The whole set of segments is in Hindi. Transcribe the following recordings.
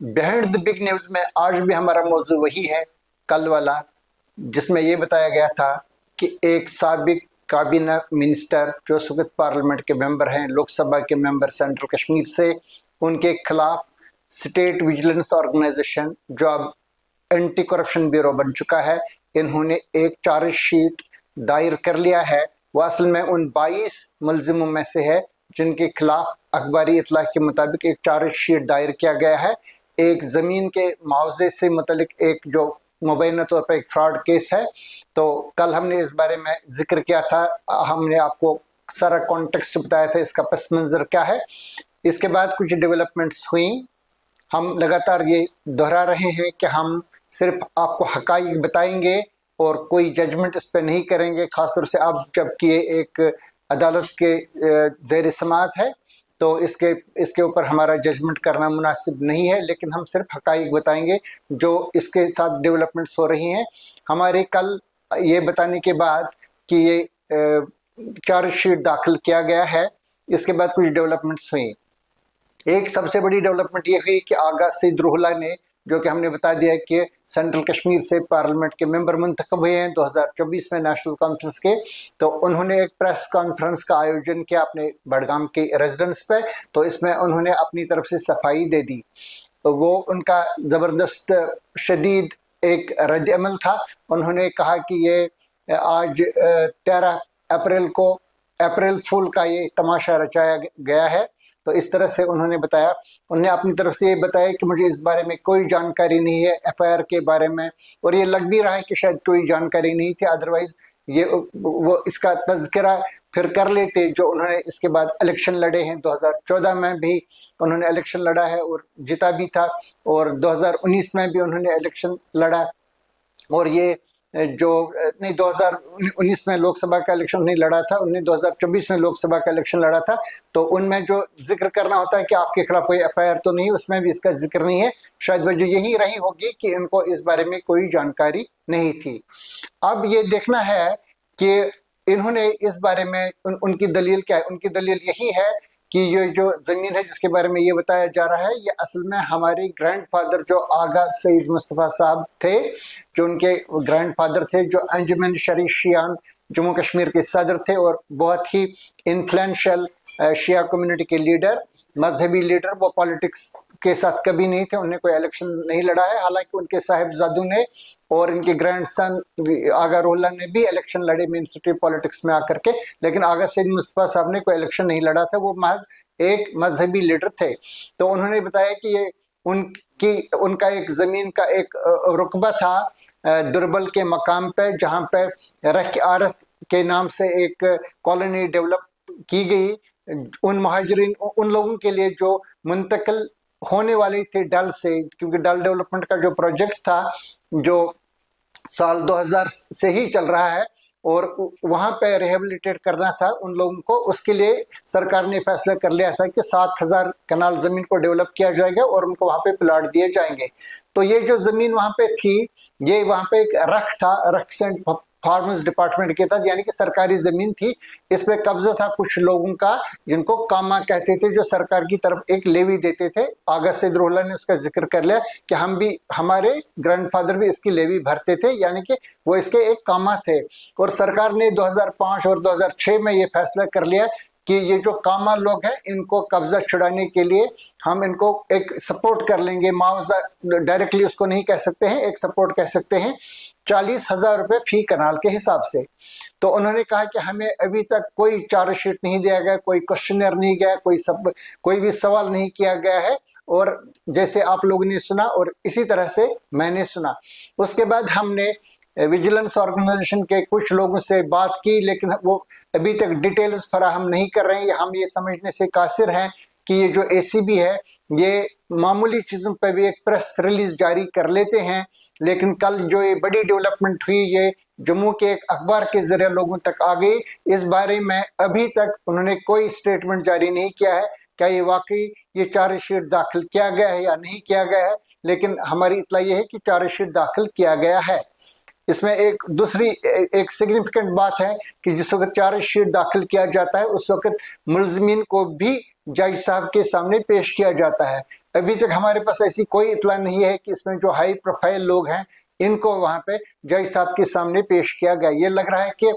बिहाइंड द बिग न्यूज में आज भी हमारा मौजू वही है, कल वाला, जिसमें यह बताया गया था कि एक साबिक काबीना मिनिस्टर जो इस वक्त पार्लियामेंट के मेंबर हैं, लोकसभा के मेंबर सेंट्रल कश्मीर से, उनके खिलाफ स्टेट विजिलेंस ऑर्गेनाइजेशन जो अब एंटी करप्शन ब्यूरो बन चुका है, इन्होंने एक चार्जशीट दायर कर लिया है। वह असल में उन 22 मुलजिमों में से है जिनके खिलाफ अखबारी इतला के मुताबिक एक चार्जशीट दायर किया गया है। एक जमीन के मुआवजे से मुतलिक एक जो मुबैना तौर पर एक फ्रॉड केस है। तो कल हमने इस बारे में जिक्र किया था, हमने आपको सारा कॉन्टेक्स्ट बताया था, इसका पस मंजर क्या है। इसके बाद कुछ डेवलपमेंट्स हुई। हम लगातार ये दोहरा रहे हैं कि हम सिर्फ आपको हकाइक बताएंगे और कोई जजमेंट इस पर नहीं करेंगे, खासतौर से अब जबकि ये एक अदालत के ज़ेर समाअत है तो इसके ऊपर हमारा जजमेंट करना मुनासिब नहीं है, लेकिन हम सिर्फ हकाइक बताएंगे जो इसके साथ डेवलपमेंट्स हो रही हैं। हमारे कल ये बताने के बाद कि ये चार्जशीट दाखिल किया गया है, इसके बाद कुछ डेवलपमेंट्स हुई। एक सबसे बड़ी डेवलपमेंट ये हुई कि आगा सईद रूहुल्लाह ने, जो कि हमने बता दिया कि सेंट्रल कश्मीर से पार्लियामेंट के मेंबर मुंतखब हुए हैं 2024 में नेशनल कॉन्फ्रेंस के, तो उन्होंने एक प्रेस कॉन्फ्रेंस का आयोजन किया अपने बडगाम के रेजिडेंस पे। तो इसमें उन्होंने अपनी तरफ से सफाई दे दी। तो वो उनका ज़बरदस्त शदीद एक रद्द अमल था। उन्होंने कहा कि ये आज 13 अप्रैल को अप्रैल फूल का ये तमाशा रचाया गया है। तो इस तरह से उन्होंने बताया, उन्होंने अपनी तरफ से ये बताया कि मुझे इस बारे में कोई जानकारी नहीं है एफआईआर के बारे में, और ये लग भी रहा है कि शायद कोई जानकारी नहीं थी, अदरवाइज ये वो इसका तज़किरा फिर कर लेते। जो उन्होंने इसके बाद इलेक्शन लड़े हैं, 2014 में भी उन्होंने इलेक्शन लड़ा है और जीता भी था, और 2019 में भी उन्होंने इलेक्शन लड़ा, और ये जो नहीं 2019 में लोकसभा का इलेक्शन नहीं लड़ा था, उन्होंने 2024 में लोकसभा का इलेक्शन लड़ा था। तो उनमें जो जिक्र करना होता है कि आपके खिलाफ कोई एफआईआर तो नहीं, उसमें भी इसका जिक्र नहीं है। शायद वजह यही रही होगी कि इनको इस बारे में कोई जानकारी नहीं थी। अब ये देखना है कि इन्होंने इस बारे में उनकी दलील क्या है। उनकी दलील यही है कि ये जो ज़मीन है जिसके बारे में ये बताया जा रहा है, ये असल में हमारे ग्रैंडफादर जो आगा सईद मुस्तफ़ा साहब थे, जो उनके ग्रैंडफादर थे, जो अंजुमन शरीफ शियान जम्मू कश्मीर के सदर थे और बहुत ही इन्फ्लुएंशियल शिया कम्युनिटी के लीडर, मजहबी लीडर। वो पॉलिटिक्स के साथ कभी नहीं थे, उन्हें कोई इलेक्शन नहीं लड़ा है। हालांकि उनके साहिबजादों ने और इनके ग्रैंडसन आगा रूहुल्लाह ने भी इलेक्शन लड़े मेन स्ट्रीम पॉलिटिक्स में आकर के, लेकिन आगा सईद मुस्तफ़ा साहब ने कोई इलेक्शन नहीं लड़ा था, वो महज एक मजहबी लीडर थे। तो उन्होंने बताया कि ये उनका एक ज़मीन का एक रुकबा था दुर्बल के मकाम पे, जहाँ पे रख आरत के नाम से एक कॉलोनी डेवलप की गई उन महाजरीन, उन लोगों के लिए जो मुंतकिल होने वाली थी डल से, क्योंकि डल डेवलपमेंट का जो प्रोजेक्ट था जो साल 2000 से ही चल रहा है और वहाँ पे रिहेबिलिटेट करना था उन लोगों को, उसके लिए सरकार ने फैसला कर लिया था कि 7000 कनाल ज़मीन को डेवलप किया जाएगा और उनको वहाँ पे प्लाट दिए जाएंगे। तो ये जो ज़मीन वहाँ पे थी, ये वहाँ पे एक रख था, रख सेंट फार्मर्स डिपार्टमेंट के तहत, यानी कि सरकारी ज़मीन थी। इस पे कब्जा था कुछ लोगों का जिनको कामा कहते थे, जो सरकार की तरफ एक लेवी देते थे। आगा सईद रूहुल्लाह ने उसका जिक्र कर लिया कि हम भी, हमारे ग्रैंडफादर भी इसकी लेवी भरते थे, यानी कि वो इसके एक कामा थे। और सरकार ने 2005 और 2006 में ये फैसला कर लिया कि ये जो कामा लोग हैं इनको कब्जा छुड़ाने के लिए हम इनको एक सपोर्ट कर लेंगे, मुआवजा डायरेक्टली उसको नहीं कह सकते हैं, एक सपोर्ट कह सकते हैं, 40,000 रुपये फी कनाल के हिसाब से। तो उन्होंने कहा कि हमें अभी तक कोई चार्जशीट नहीं दिया गया, कोई क्वेश्चनर नहीं गया, कोई भी सवाल नहीं किया गया है, और जैसे आप लोगों ने सुना और इसी तरह से मैंने सुना। उसके बाद हमने विजिलेंस ऑर्गेनाइजेशन के कुछ लोगों से बात की, लेकिन वो अभी तक डिटेल्स फराहम नहीं कर रहे हैं। हम ये समझने से कासिर हैं कि ये जो एसीबी है ये मामूली चीज़ों पर भी एक प्रेस रिलीज जारी कर लेते हैं, लेकिन कल जो ये बड़ी डेवलपमेंट हुई ये जम्मू के एक अखबार के जरिए लोगों तक आ गई। इस बारे में अभी तक उन्होंने कोई स्टेटमेंट जारी नहीं किया है, क्या ये वाकई ये चार्जशीट दाखिल किया गया है या नहीं किया गया है, लेकिन हमारी इत्तला ये है कि चार्जशीट दाखिल किया गया है। इसमें एक दूसरी एक सिग्निफिकेंट बात है कि जिस वक्त चार्जशीट दाखिल किया जाता है उस वक्त मुलजमीन को भी जज साहब के सामने पेश किया जाता है। अभी तक हमारे पास ऐसी कोई इतला नहीं है कि इसमें जो हाई प्रोफाइल लोग हैं इनको वहां पे जज साहब के सामने पेश किया गया। ये लग रहा है कि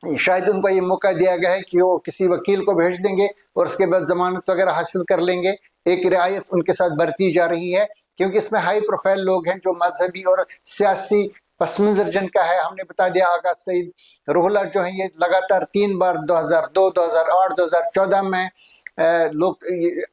शायद उनको ये मौका दिया गया है कि वो किसी वकील को भेज देंगे और उसके बाद जमानत वगैरह हासिल कर लेंगे। एक रियायत उनके साथ बरती जा रही है, क्योंकि इसमें हाई प्रोफाइल लोग हैं जो मजहबी और सियासी पस मंजर जिनका है। हमने बता दिया आगा सईद रोहला जो है ये लगातार 3 बार 2002, 2008, 2014 में लोग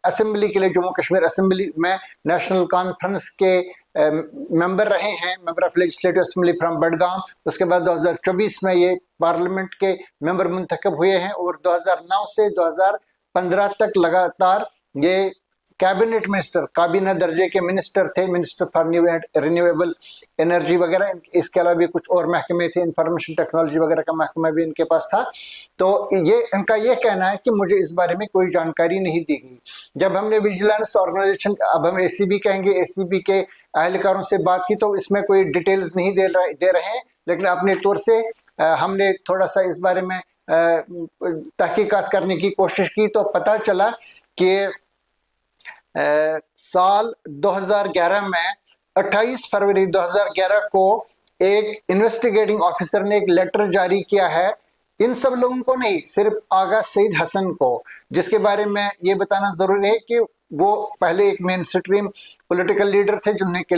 असेंबली के लिए, जम्मू कश्मीर असेंबली में नेशनल कॉन्फ्रेंस के मेंबर रहे हैं, member of legislative assembly from Budgam. उसके बाद 2024 में ये पार्लियामेंट के मेंबर मुंतखब हुए हैं और 2009 से 2015 तक लगातार ये कैबिनेट मिनिस्टर, काबीना दर्जे के मिनिस्टर थे, मिनिस्टर फॉर रिन्यूएबल एनर्जी वगैरह। इसके अलावा भी कुछ और महकमे थे, इंफॉर्मेशन टेक्नोलॉजी वगैरह का महकमा भी इनके पास था। तो ये इनका ये कहना है कि मुझे इस बारे में कोई जानकारी नहीं दी गई। जब हमने विजिलेंस ऑर्गेनाइजेशन, अब हम एसीबी कहेंगे, एसीबी के एहलकारों से बात की तो इसमें कोई डिटेल्स नहीं दे रहे हैं, लेकिन अपने तौर से हमने थोड़ा सा इस बारे में तहकीकात करने की कोशिश की तो पता चला कि साल 2011 में 28 फरवरी 2011 को एक इन्वेस्टिगेटिंग ऑफिसर ने एक लेटर जारी किया है, इन सब लोगों को नहीं, सिर्फ आगा सईद हसन को, जिसके बारे में ये बताना जरूरी है कि वो पहले एक मेन स्ट्रीम पॉलिटिकल लीडर थे जिन्होंने के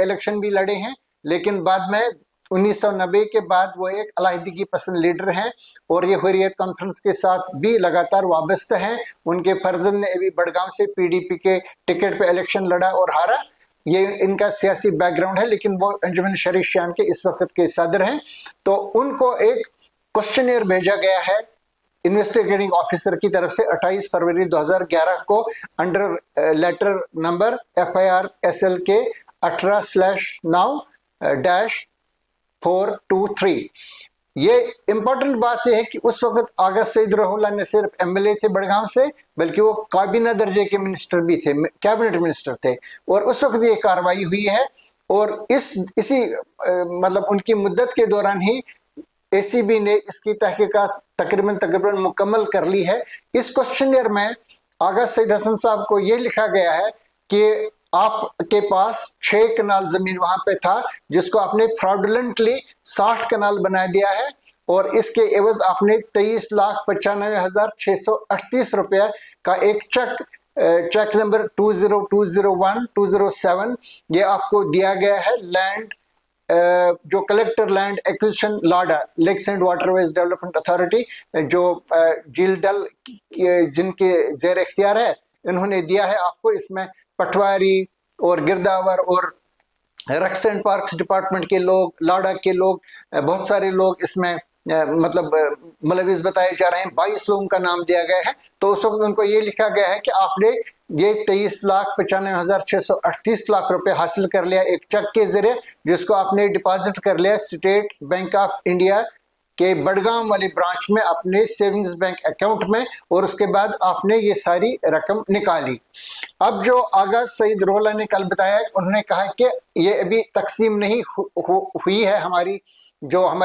इलेक्शन भी लड़े हैं, लेकिन बाद में 1990 के बाद वो एक अलहदगी पसंद लीडर हैं और ये हुर्रियत कॉन्फ्रेंस के साथ भी लगातार वाबस्ता हैं। उनके फर्जंद ने अभी बडगाम से पीडीपी के टिकट पे इलेक्शन लड़ा और हारा। ये इनका सियासी बैकग्राउंड है, लेकिन वो अंजुमन शरीफ शाम के इस वक्त के सदर हैं। तो उनको एक क्वेश्चनियर भेजा गया है इन्वेस्टिगेटिंग ऑफिसर की तरफ से 28 फरवरी 2011 को under letter number FIR SLK 18/9-423। ये इंपॉर्टेंट बात यह है कि उस वक्त आगा सईद रोहला ने सिर्फ MLA थे बडगाम से, बल्कि वो काबीना दर्जे के मिनिस्टर भी थे, कैबिनेट मिनिस्टर थे, और उस वक्त ये कार्रवाई हुई है। और इसी मतलब उनकी मुद्दत के दौरान ही ACB ने इसकी तहकीकात तकरीबन मुकम्मल कर ली है। इस क्वेश्चनियर में आगा सईद हसन साहब को ये लिखा गया है कि आपके पास 6 कनाल जमीन वहां पे था जिसको आपने फ्रॉडुलेंटली 60 कनाल बना दिया है, और इसके एवज आपने 23,95,638 रुपया का एक चेक नंबर 20201207 ये आपको दिया गया है लैंड जो कलेक्टर लैंड एक्विजिशन लाडा lakes and waterways development authority जो झील डल जिनके जेर इख्तियार है, इन्होंने दिया है आपको। इसमें पटवारी और गिरदावर और रक्स एंड पार्क्स डिपार्टमेंट के लोग, लाडा के लोग, बहुत सारे लोग इसमें मतलब मुलविस बताए जा रहे हैं। 22 लोगों का नाम दिया गया है। तो उस वक्त उनको ये लिखा गया है कि आपने ये 23,95,638 लाख रुपए हासिल कर लिया एक चेक के जरिए, जिसको आपने डिपॉजिट कर लिया स्टेट बैंक ऑफ इंडिया के बडगाम वाली ब्रांच में अपने सेविंग्स बैंक अकाउंट में, और उसके बाद आपने ये सारी रकम निकाली। अब जो आगा सईद रोहला ने कल बताया, उन्होंने कहा कि ये अभी तकसीम नहीं हुई है, हमारे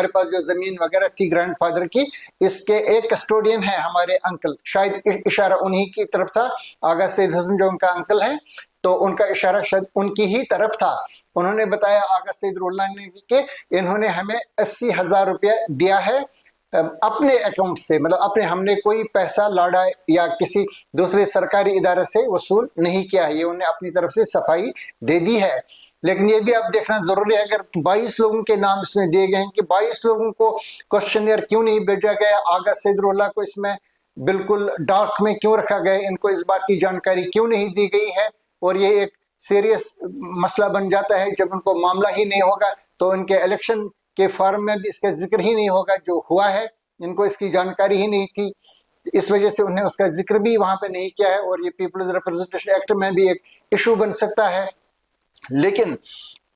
पास जो जमीन वगैरह थी ग्रैंडफादर की, इसके एक कस्टोडियन है हमारे अंकल, शायद इशारा उन्हीं की तरफ था। आगा सईद हसन जो उनका अंकल है, तो उनका इशारा शायद उनकी ही तरफ था। उन्होंने बताया आगा सईद रोहला ने कि इन्होंने हमें 80,000 रुपया दिया है अपने अकाउंट से, मतलब अपने, हमने कोई पैसा लाड़ा या किसी दूसरे सरकारी इदारे से वसूल नहीं किया है, ये उन्हें अपनी तरफ से सफाई दे दी है। लेकिन ये भी आप देखना जरूरी है, अगर 22 लोगों के नाम इसमें दिए गए हैं कि 22 लोगों को क्वेश्चनियर क्यों नहीं भेजा गया, आगा सईद रोहला को इसमें बिल्कुल डार्क में क्यों रखा गया, इनको इस बात की जानकारी क्यों नहीं दी गई है। और ये एक सीरियस मसला बन जाता है जब उनको मामला ही नहीं होगा, तो उनके इलेक्शन के फॉर्म में भी इसका जिक्र ही नहीं होगा जो हुआ है, इनको इसकी जानकारी ही नहीं थी, इस वजह से उन्हें उसका जिक्र भी वहां पे नहीं किया है। और ये पीपल्स रिप्रेजेंटेशन एक्ट में भी एक इशू बन सकता है। लेकिन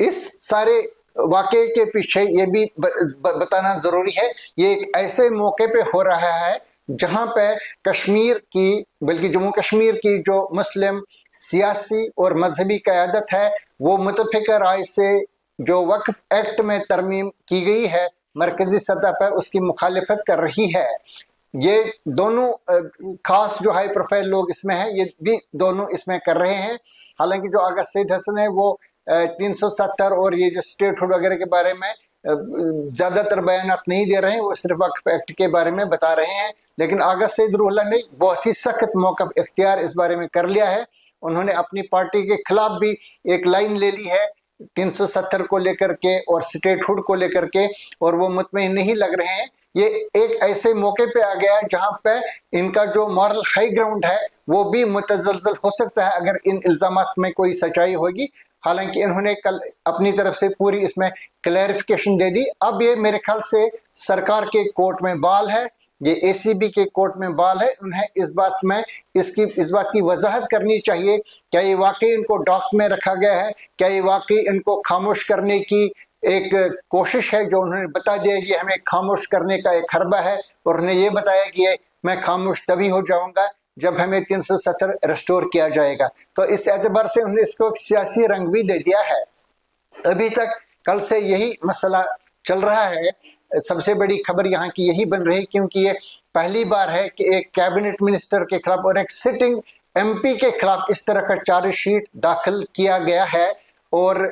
इस सारे वाकये के पीछे ये भी बताना जरूरी है, ये एक ऐसे मौके पे हो रहा है जहां पे कश्मीर की, बल्कि जम्मू कश्मीर की जो मुस्लिम सियासी और मजहबी क़यादत है, वो मुतफ़िक़ा राय से जो वक्फ एक्ट में तरमीम की गई है मरकजी सतह पर, उसकी मुखालिफत कर रही है। ये दोनों खास जो हाई प्रोफाइल लोग इसमें हैं, ये भी दोनों इसमें कर रहे हैं। हालांकि जो आगा सईद हसन है वो 370 और ये जो स्टेटहुड वगैरह के बारे में ज्यादातर बयानात नहीं दे रहे हैं, वो सिर्फ वक्फ एक्ट के बारे में बता रहे हैं। लेकिन आगा सईद रूहुल्लाह ने बहुत ही सख्त मौक़िफ़ इख्तियार इस बारे में कर लिया है। उन्होंने अपनी पार्टी के खिलाफ भी एक लाइन ले ली है 370 को लेकर के और स्टेटहुड को लेकर के, और वो मुतमईन नहीं लग रहे हैं। ये एक ऐसे मौके पे आ गया है जहां पे इनका जो मॉरल हाई ग्राउंड है वो भी मुतज़लज़ल हो सकता है अगर इन इल्जामात में कोई सच्चाई होगी। हालांकि इन्होंने कल अपनी तरफ से पूरी इसमें क्लैरिफिकेशन दे दी। अब ये मेरे ख्याल से सरकार के कोर्ट में बाल है, ये एसीबी के कोर्ट में बाल है। उन्हें इस बात की वजाहत करनी चाहिए, क्या ये वाकई इनको डॉक में रखा गया है, क्या ये वाकई इनको खामोश करने की एक कोशिश है। जो उन्होंने बता दिया कि हमें खामोश करने का एक हरबा है, और उन्हें ये बताया कि मैं खामोश तभी हो जाऊंगा जब हमें 370 रेस्टोर किया जाएगा। तो इस एतबार से उन्होंने इसको एक सियासी रंग भी दे दिया है। अभी तक कल से यही मसला चल रहा है। सबसे बड़ी खबर यहाँ की यही बन रही, क्योंकि ये पहली बार है कि एक कैबिनेट मिनिस्टर के खिलाफ और एक सिटिंग एमपी के खिलाफ इस तरह का चार्जशीट दाखिल किया गया है। और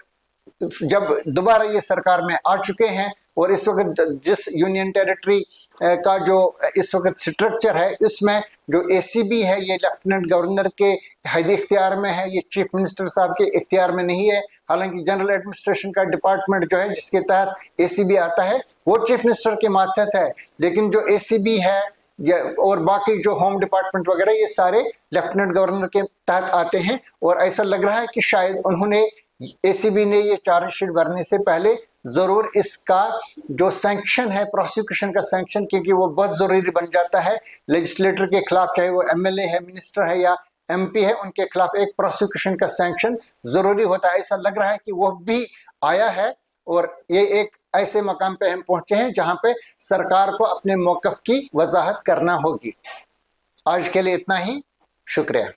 जब दोबारा ये सरकार में आ चुके हैं और इस वक्त जिस यूनियन टेरिटरी का जो इस वक्त स्ट्रक्चर है, इसमें जो एसीबी है ये लेफ्टिनेंट गवर्नर के हद इख्तियार में है, ये चीफ मिनिस्टर साहब के इख्तियार में नहीं है। हालांकि जनरल एडमिनिस्ट्रेशन का डिपार्टमेंट जो है जिसके तहत एसीबी आता है वो चीफ मिनिस्टर के मातहत है, लेकिन जो एसीबी है और बाकी जो होम डिपार्टमेंट वगैरह ये सारे लेफ्टिनेंट गवर्नर के तहत आते हैं। और ऐसा लग रहा है कि शायद उन्होंने एसीबी ने ये चार्जशीट भरने से पहले जरूर इसका जो सैंक्शन है, प्रोसिक्यूशन का सैंक्शन, क्योंकि वो बहुत जरूरी बन जाता है लेजिस्लेटर के खिलाफ, चाहे वो एमएलए है, मिनिस्टर है या एमपी है, उनके खिलाफ एक प्रोसिक्यूशन का सैंक्शन जरूरी होता है। ऐसा लग रहा है कि वो भी आया है और ये एक ऐसे मकाम पे हम पहुंचे हैं जहां पे सरकार को अपने मौक़िफ़ की वजाहत करना होगी। आज के लिए इतना ही, शुक्रिया।